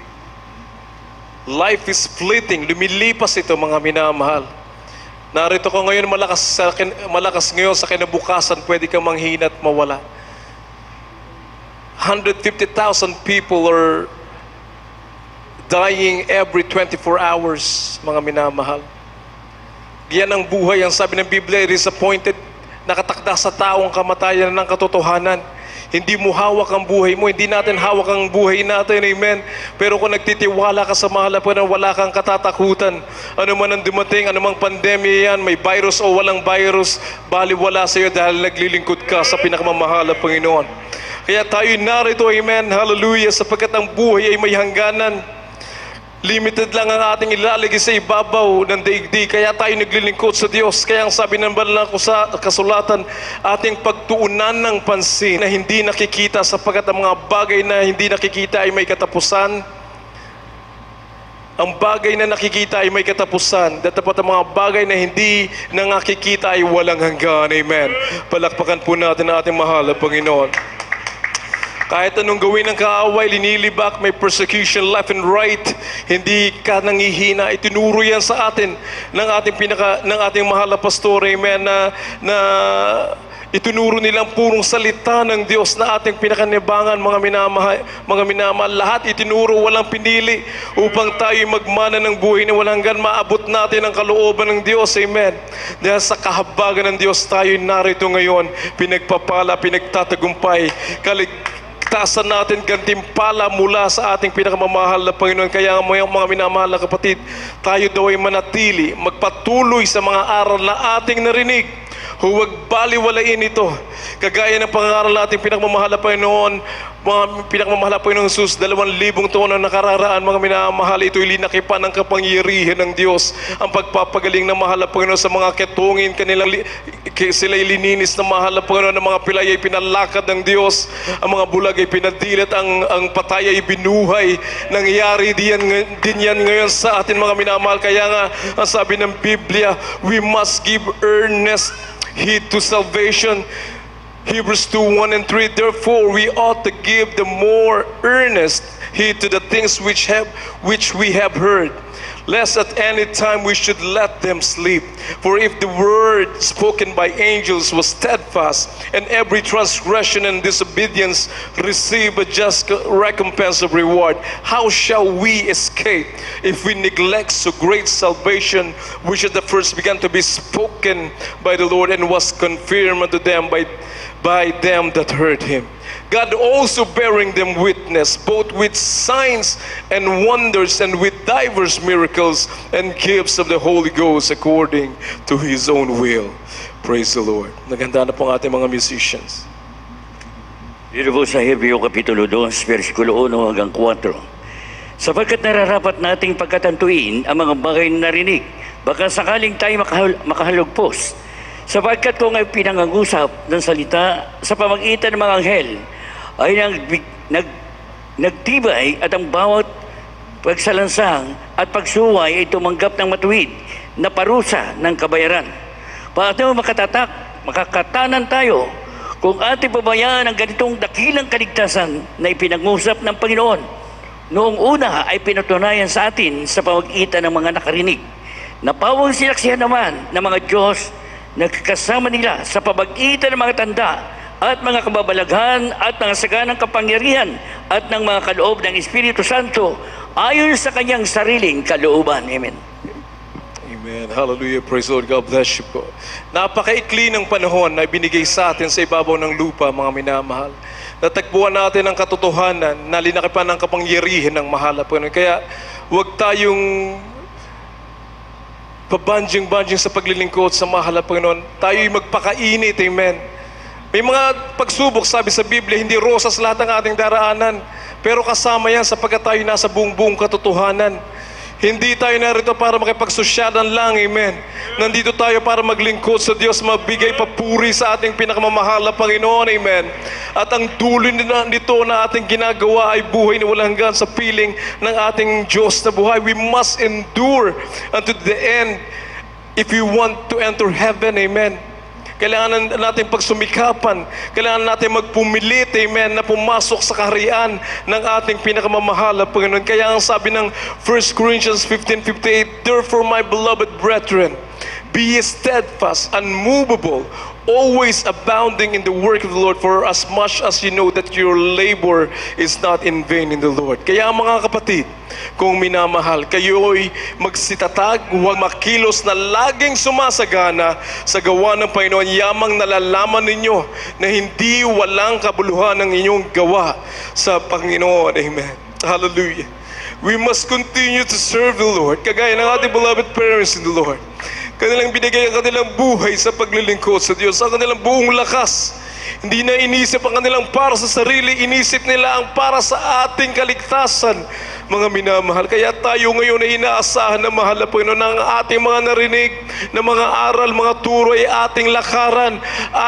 Life is fleeting. Lumilipas ito, mga minamahal. Narito ko ngayon, malakas ngayon, sa kinabukasan pwede kang manghina at mawala. 150,000 people are dying every 24 hours, mga minamahal. Yan ang buhay. Ang sabi ng Biblia, it is appointed, nakatakda sa taong kamatayan ng katotohanan. Hindi mo hawak ang buhay mo, hindi natin hawak ang buhay natin, amen. Pero kung nagtitiwala ka sa mahal na Panginoon, wala kang katatakutan. Ano man ang dumating, anumang pandemya yan, may virus o walang virus, baliwala sa iyo dahil naglilingkod ka sa pinakamamahal na Panginoon. Kaya tayo narito, amen, hallelujah, sapagkat ang buhay ay may hangganan. Limited lang ang ating ilalagay sa ibabaw ng daigdig. Kaya tayo naglilingkod sa Diyos. Kaya ang sabi ng banal na kasulatan, ating pagtuunan ng pansin na hindi nakikita, sapagkat ang mga bagay na hindi nakikita ay may katapusan. Ang bagay na nakikita ay may katapusan. Dapat ang mga bagay na hindi na nakikita ay walang hanggan. Amen. Palakpakan po natin ang ating mahal na Panginoon. Kahit anong gawin ng kaaway, linilibak, may persecution left and right, hindi ka nangihina. Itinuro yan sa atin ng ating mahal na pastor, amen, na itinuro nilang purong salita ng Diyos na ating pinakanibangan, mga minamahal. Lahat itinuro, walang pinili, upang tayo magmana ng buhay na walang hanggan. Maabot natin ang kalooban ng Diyos, amen. Dahil sa kahabagan ng Diyos, tayo narito ngayon, pinagpapala, pinagtatagumpay, tasan natin gantimpala mula sa ating pinakamamahal na Panginoon. Kaya mga minamahal na kapatid, tayo daw ay manatili, magpatuloy sa mga aral na ating narinig. Huwag baliwalain ito. Kagaya ng pangaral natin pinakamamahal na Panginoon, mga pinakamamahal na Panginoon Jesus, 2,000 taon na nakararaan, mga minamahal, ito'y linakipan ng kapangyarihan ng Diyos. Ang pagpapagaling ng mahal na Panginoon sa mga ketungin, sila'y lininis ng mahal na Panginoon, ang mga pilay ay pinalakad ng Diyos, ang mga bulag ay pinadilat, ang patay ay binuhay. Nangyari din yan ngayon sa atin, mga minamahal. Kaya nga, ang sabi ng Biblia, we must give earnest heed to salvation. Hebrews 2:1 and 3. Therefore, we ought to give the more earnest heed to the things which we have heard, lest at any time we should let them sleep. For if the word spoken by angels was steadfast, and every transgression and disobedience receive a just recompense of reward, how shall we escape if we neglect so great salvation, which at the first began to be spoken by the Lord, and was confirmed unto them by them that heard him? God also bearing them witness, both with signs and wonders, and with divers miracles and gifts of the Holy Ghost according to His own will. Praise the Lord. Naganda na po ang ating mga musicians. Dito po sa Hebreo Kapitulo 2, versikulo 1 hanggang 4. Sapagkat nararapat nating pagkatantuin ang mga bagay na narinig, baka sakaling tayo makahalugpos. Sapagkat kung ay pinangangusap ng salita sa pamagitan ng mga anghel, ay nagtibay at ang bawat pagsalansang at pagsuway ay tumanggap ng matuwid na parusa ng kabayaran. Paano makakatanan tayo kung ating pabayaan ang ganitong dakilang kaligtasan na ipinangusap ng Panginoon? Noong una ay pinatunayan sa atin sa pamagitan ng mga nakarinig. Napawang sinaksihan naman ng mga Diyos na kasama nila sa pamagitan ng mga tanda at mga kababalaghan at mga saganang kapangyarihan at ng mga kaloob ng Espiritu Santo ayon sa kanyang sariling kalooban. Amen. Amen. Hallelujah. Praise the Lord. God bless you po. Napakaikli ng panahon na binigay sa atin sa ibabaw ng lupa, mga minamahal. Natagpuan natin ang katotohanan na linakipan ng kapangyarihan ng mahal po. Kaya huwag tayong pabanjing-banjing sa paglilingkod sa mahal na Panginoon. Tayo'y magpakainit. Amen. May mga pagsubok, sabi sa Biblia, hindi rosas lahat ng ating daraanan. Pero kasama yan sapagkat tayo nasa buong katotohanan. Hindi tayo narito para makipagsosyalan lang, amen. Nandito tayo para maglingkod sa Diyos, magbigay papuri sa ating pinakamamahal na Panginoon, amen. At ang dulo nito na ating ginagawa ay buhay na walang hanggan sa piling ng ating Diyos na buhay. We must endure unto the end if we want to enter heaven, amen. Kailangan natin pagsumikapan, kailangan natin magpumilit, amen, na pumasok sa kaharian ng ating pinakamamahal na Panginoon. Kaya ang sabi ng 1 Corinthians 15:58, therefore, my beloved brethren, be ye steadfast, unmovable, always abounding in the work of the Lord, for as much as you know that your labor is not in vain in the Lord. Kaya mga kapatid, kung minamahal, kayo'y magsitatag, huwag makilos na laging sumasagana sa gawa ng Panginoon, yamang nalalaman ninyo na hindi walang kabuluhan ng inyong gawa sa Panginoon. Amen. Hallelujah. We must continue to serve the Lord, kagaya ng ating beloved parents in the Lord. Kanilang binigay ang kanilang buhay sa paglilingkod sa Diyos, ang kanilang buong lakas. Hindi na inisip ang kanilang para sa sarili, inisip nila ang para sa ating kaligtasan, mga minamahal. Kaya tayo ngayon ay inaasahan na mahal na Panginoon ng ating mga narinig, na mga aral, mga turo ay ating lakaran,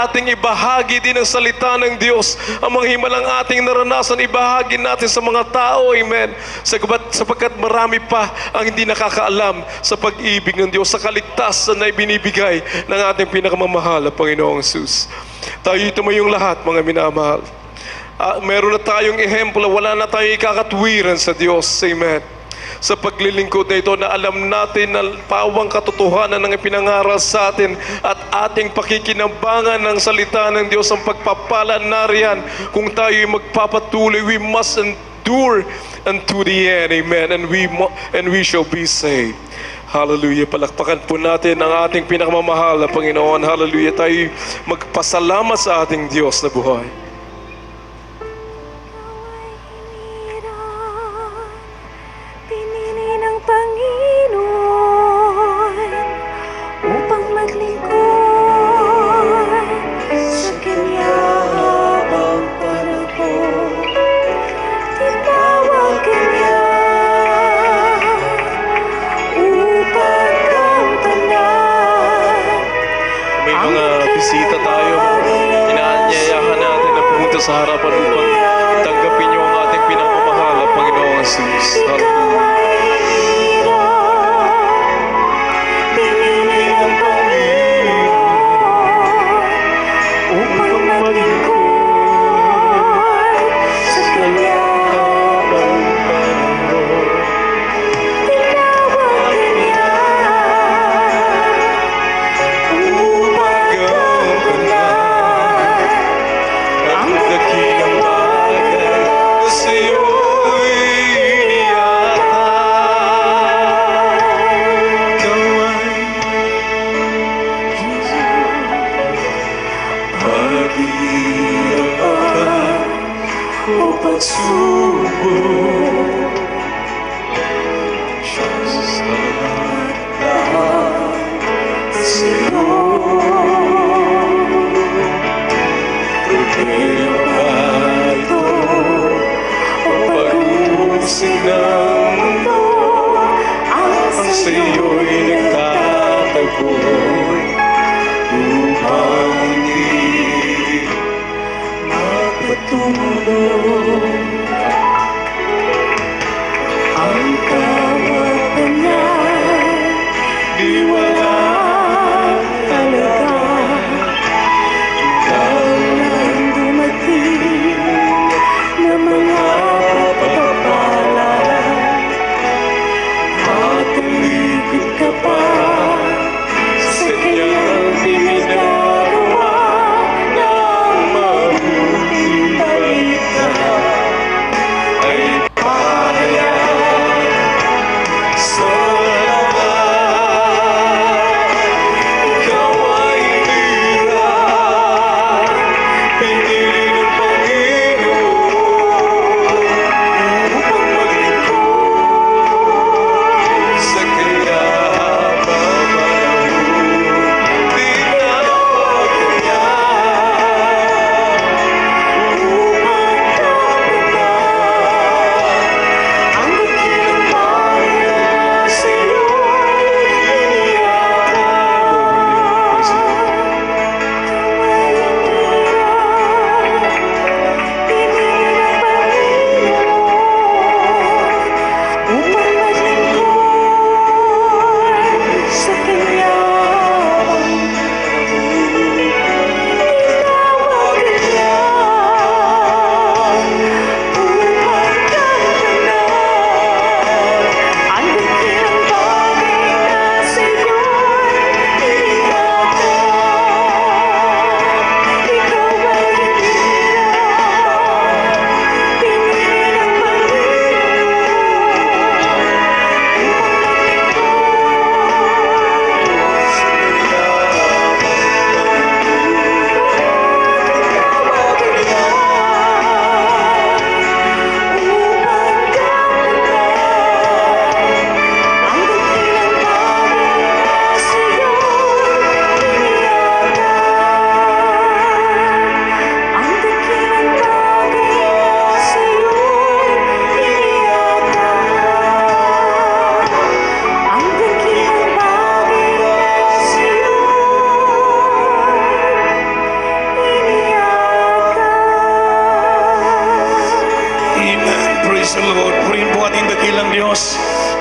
ating ibahagi din ang salita ng Diyos. Ang mga himalang ating naranasan, ibahagi natin sa mga tao, amen. Sapagkat marami pa ang hindi nakakaalam sa pag-ibig ng Diyos, sa kaligtasan na ibinibigay ng ating pinakamamahal na Panginoong Jesus. Tayo tumayong lahat, mga minamahal. Meron na tayong ehemplo, wala na tayong ikakatwiran sa Diyos, amen. Sa paglilingkod na ito, na alam natin na pawang katotohanan ng ipinangaral sa atin at ating pakikinabangan ng salita ng Diyos, ang pagpapala nariyan kung tayo'y magpapatuloy. We must endure unto the end, amen, and we shall be saved. Hallelujah. Palakpakan po natin ang ating pinakamamahal na Panginoon. Hallelujah. Tayo magpasalamat sa ating Diyos na buhay. Pinili ng Panginoon upang maglingkod sa Kanya habang panahon. Tinawag Kanya upang kamtanan. May mga bisita tayo. Inaanyayahan natin na pumunta sa harapan upang tanggapin niyo ang ating pinakamamahal na Panginoong Jesus. Hallelujah. Pinili ng Panginoon upang maglingkod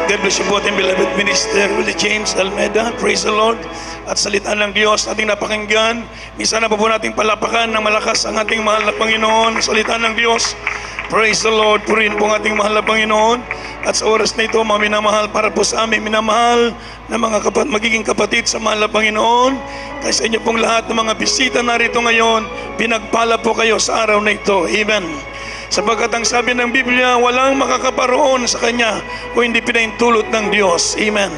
God bless you po ating beloved minister, Willie James Almeida. Praise the Lord. At salita ng Diyos ating napakinggan. Minsan na po nating palapakan ng malakas ang ating mahal na Panginoon. Salita ng Diyos. Praise the Lord. Purihin po ang ating mahal na Panginoon. At sa oras na ito, mga minamahal, para po sa aming minamahal na mga magiging kapatid sa mahal na Panginoon. Kaya sa inyo pong lahat ng mga bisita narito ngayon, pinagpala po kayo sa araw na ito. Amen. Sapagkat ang sabi ng Biblia, walang makakaparoon sa Kanya kung hindi pinaintulot ng Diyos. Amen.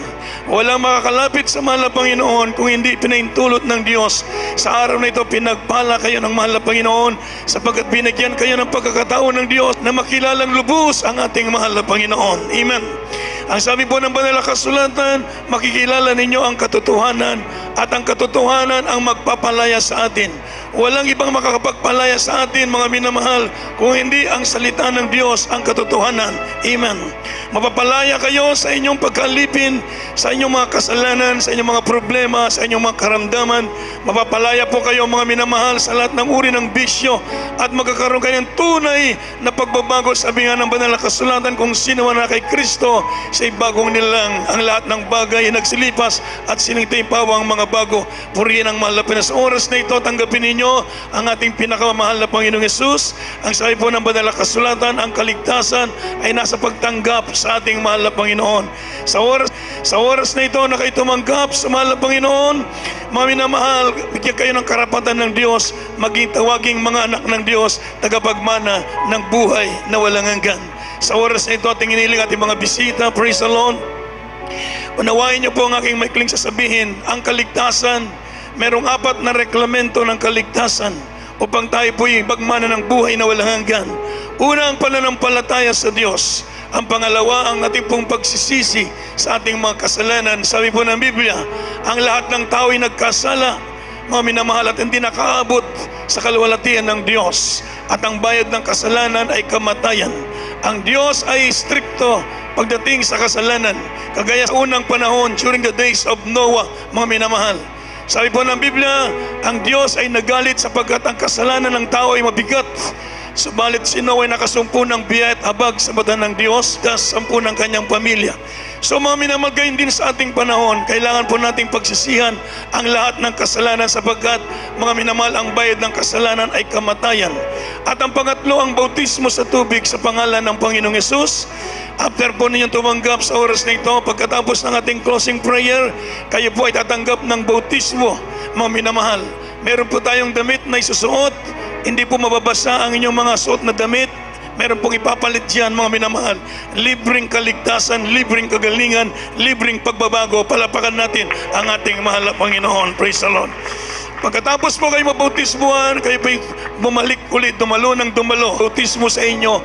Walang makakalapit sa mahal na Panginoon kung hindi pinaintulot ng Diyos. Sa araw na ito, pinagpala kayo ng mahal na Panginoon sapagkat binigyan kayo ng pagkakataon ng Diyos na makilalang lubos ang ating mahal na Panginoon. Amen. Ang sabi po ng banal na kasulatan, makikilala ninyo ang katotohanan at ang katotohanan ang magpapalaya sa atin. Walang ibang makakapagpalaya sa atin, mga minamahal, kung hindi ang salita ng Diyos, ang katotohanan. Amen. Mapapalaya kayo sa inyong pagkalipin, sa inyong mga kasalanan, sa inyong mga problema, sa inyong mga karamdaman. Mapapalaya po kayo, mga minamahal, sa lahat ng uri ng bisyo at magkakaroon kayo ng tunay na pagbabago. Sabi nga ng banal na kasulatan, kung sino man na kay Kristo, siya'y bagong nilalang. Ang lahat ng bagay ay nagsilipas at siningtay pawang mga bago. Purihin ang mahal na Pinas. Oras na ito, tanggapin ninyo ang ating pinakamahal na Panginoong Yesus. Ang sabi po ng banal na kasulatan, ang kaligtasan ay nasa pagtanggap sa ating mahal na Panginoon. Sa oras na ito na kayo tumanggap sa mahal na Panginoon, mga minamahal, bigyan kayo ng karapatan ng Diyos, maging tawaging mga anak ng Diyos, tagapagmana ng buhay na walang hanggan. Sa oras na ito, ating iniling ating mga bisita, praise the Lord. Unawain niyo po ang aking maikling sasabihin, ang kaligtasan, merong 4 na reglamento ng kaligtasan upang tayo po'y magmana ng buhay na walang hanggan. Una, ang pananampalataya sa Diyos. Ang pangalawa, ang ating pong pagsisisi sa ating mga kasalanan. Sabi po ng Biblia, ang lahat ng tao ay nagkasala, mga minamahal, at hindi nakaabot sa kaluwalhatian ng Diyos. At ang bayad ng kasalanan ay kamatayan. Ang Diyos ay strikto pagdating sa kasalanan. Kagaya sa unang panahon, during the days of Noah, mga minamahal. Sabi po ng Biblia, ang Diyos ay nagalit sapagkat ang kasalanan ng tao ay mabigat. Subalit si Noah ay nakasumpo ng biyaya at habag sa mata ng Diyos, sampu ng kanyang pamilya. So mga minamahal, gayon din sa ating panahon, kailangan po nating pagsisihan ang lahat ng kasalanan sapagkat mga minamahal, ang bayad ng kasalanan ay kamatayan. At ang pangatlo, ang bautismo sa tubig sa pangalan ng Panginoong Yesus. After po ninyong tumanggap sa oras na ito, pagkatapos ng ating closing prayer, kayo po ay tatanggap ng bautismo, mga minamahal. Meron po tayong damit na isusuot, hindi po mababasa ang inyong mga suot na damit. Meron pong ipapalit dyan, mga minamahal. Libreng kaligtasan, libreng kagalingan, libreng pagbabago. Palapakan natin ang ating mahal na Panginoon. Praise the Lord. Pagkatapos po kayo mabautismuhan, kayo po bumalik ulit, dumalo ng dumalo. Bautismo sa inyo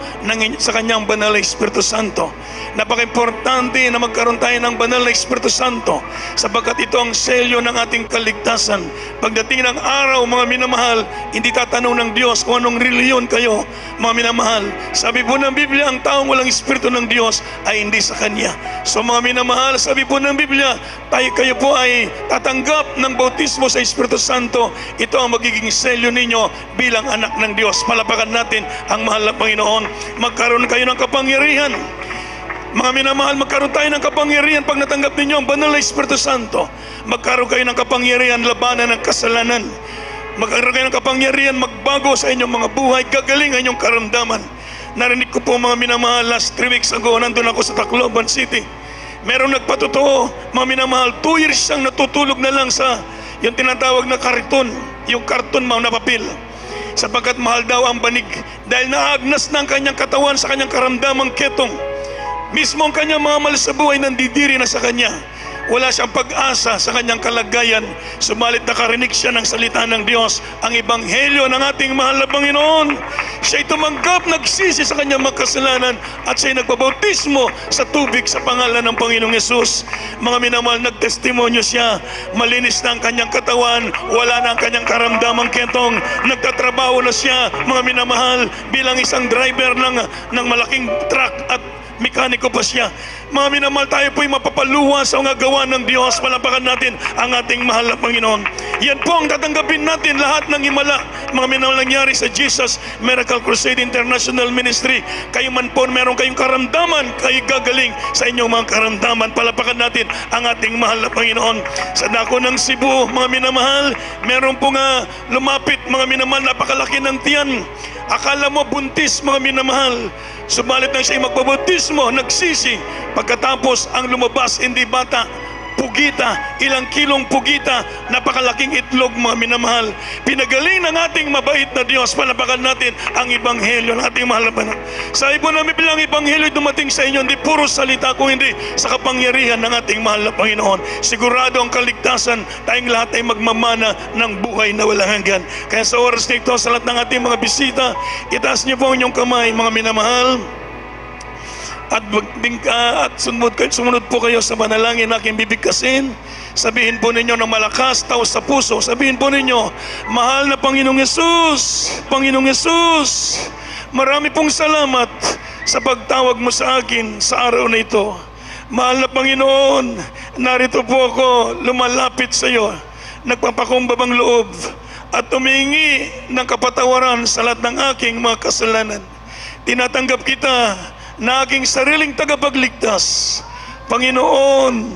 sa kanyang banal na Espiritu Santo. Napaka-importante na magkaroon tayo ng banal na Espiritu Santo sapagkat ito ang selyo ng ating kaligtasan. Pagdating ng araw, mga minamahal, hindi tatanong ng Diyos kung anong reliyon kayo, mga minamahal. Sabi po ng Biblia, ang taong walang Espiritu ng Diyos ay hindi sa Kanya. So mga minamahal, sabi po ng Biblia, kayo po ay tatanggap ng bautismo sa Espiritu Santo. Ito ang magiging selyo ninyo bilang anak ng Diyos. Palapakan natin ang mahal na Panginoon. Magkaroon kayo ng kapangyarihan. Mga minamahal, magkaroon tayo ng kapangyarihan pag natanggap ninyo ang banal na Espiritu Santo. Magkaroon kayo ng kapangyarihan labanan ng kasalanan. Magkaroon kayo ng kapangyarihan magbago sa inyong mga buhay, gagaling ang inyong karamdaman. Narinig ko po, mga minamahal, last 3 weeks ago, nandun ako sa Tacloban City. Merong nagpatotoo, mga minamahal, 2 years siyang natutulog na lang sa yung tinatawag na karton, yung karton na papel. Sapagkat mahal daw ang banig dahil naagnas ng kanyang katawan sa kanyang karamdamang ketong. Mismo ang kanyang mga mahal sa buhay nandidiri na sa kanya. Wala siyang pag-asa sa kanyang kalagayan. Sumalit nakarinig siya ng salita ng Diyos, ang ebanghelyo ng ating mahal na Panginoon. Siya'y tumanggap, nagsisi sa kanyang makasalanan at siya'y nagpabautismo sa tubig sa pangalan ng Panginoong Yesus. Mga minamahal, nagtestimonyo siya, malinis na ang kanyang katawan, wala na ang kanyang karamdamang ketong, nagtatrabaho na siya, mga minamahal, bilang isang driver ng malaking truck at mekaniko pa siya. Mga minamahal, tayo po'y mapapaluwa sa mga gawa ng Diyos. Palapakan natin ang ating mahal na Panginoon. Yan po ang tatanggapin natin lahat ng himala, mga nangyari sa Jesus Miracle Crusade International Ministry. Kayo man po, meron kayong karamdaman, kayo gagaling sa inyong mga karamdaman. Palapakan natin ang ating mahal na Panginoon. Sa dako ng Cebu, mga minamahal, meron po nga lumapit, mga minamahal, napakalaki ng tiyan. Akala mo buntis, mga minamahal. Subalit nang siya magpabautismo, nagsisi. Pagkatapos ang lumabas, hindi bata, pugita, ilang kilong pugita, napakalaking itlog, mga minamahal. Pinagaling ng ating mabait na Diyos. Palapakan natin ang Ebanghelyo ng ating mahal na Panginoon. Sa ibo namin bilang Ebanghelyo dumating sa inyo, hindi puro salita, kung hindi sa kapangyarihan ng ating mahal na Panginoon. Sigurado ang kaligtasan, tayong lahat ay magmamana ng buhay na walang hanggan. Kaya sa oras na ito, sa lahat ng ating mga bisita, itaas niyo po ang inyong kamay, mga minamahal. At sumunod po kayo sa manalangin na aking bibigkasin. Sabihin po ninyo ng malakas, taos sa puso. Sabihin po ninyo, mahal na Panginoong Yesus, Panginoong Yesus, marami pong salamat sa pagtawag mo sa akin sa araw na ito. Mahal na Panginoon, narito po ako, lumalapit sa iyo, nagpapakumbabang loob at tumingi ng kapatawaran sa lahat ng aking mga kasalanan. Tinatanggap kita na aking sariling tagapagligtas, Panginoon,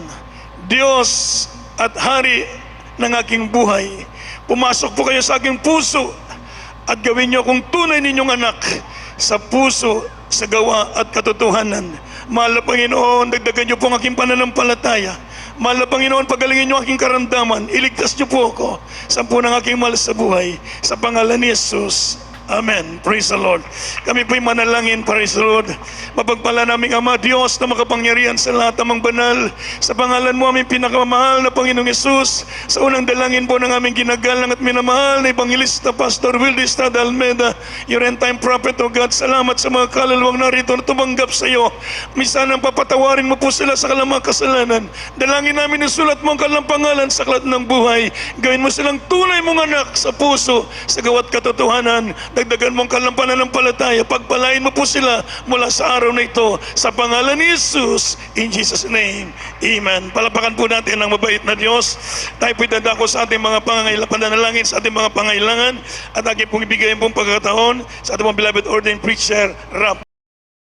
Diyos at Hari ng aking buhay. Pumasok po kayo sa aking puso at gawin niyo akong tunay ninyong anak sa puso, sa gawa at katotohanan. Mahal na Panginoon, dagdagan niyo po ang aking pananampalataya. Mahal na Panginoon, pagalingin niyo aking karamdaman. Iligtas niyo po ako sa po ng aking mahal sa buhay. Sa pangalan ni Jesus. Amen. Praise the Lord. Kami po'y manalangin. Praise the Lord. Mapagpala naming Ama Diyos na makapangyarihan sa lahat amang banal. Sa pangalan mo aming pinakamahal na Panginoong Yesus. Sa unang dalangin po ng aming ginagalang at minamahal na Evangelista Pastor Wildy Estrada Almeida, your end time prophet, O God, salamat sa mga kaluluwang narito na tumanggap sa iyo. Misan ang papatawarin mo po sila sa kalamang kasalanan. Dalangin namin isulat mo ang kanilang pangalan sa aklat ng buhay. Gawin mo silang tunay mong anak sa puso, sa gawat katotohanan. Dagdagan mo ang kanilang pananampalataya. Pagpalain mo po sila mula sa araw na ito. Sa pangalan ni Jesus, in Jesus' name, Amen. Palapakan po natin ang mabait na Diyos. Tayo po'y dadako sa ating mga pangangailangan, pananalangin sa ating mga pangailangan, at aking pong ibigay pong pagkataon sa ating mga beloved ordained preacher, Rap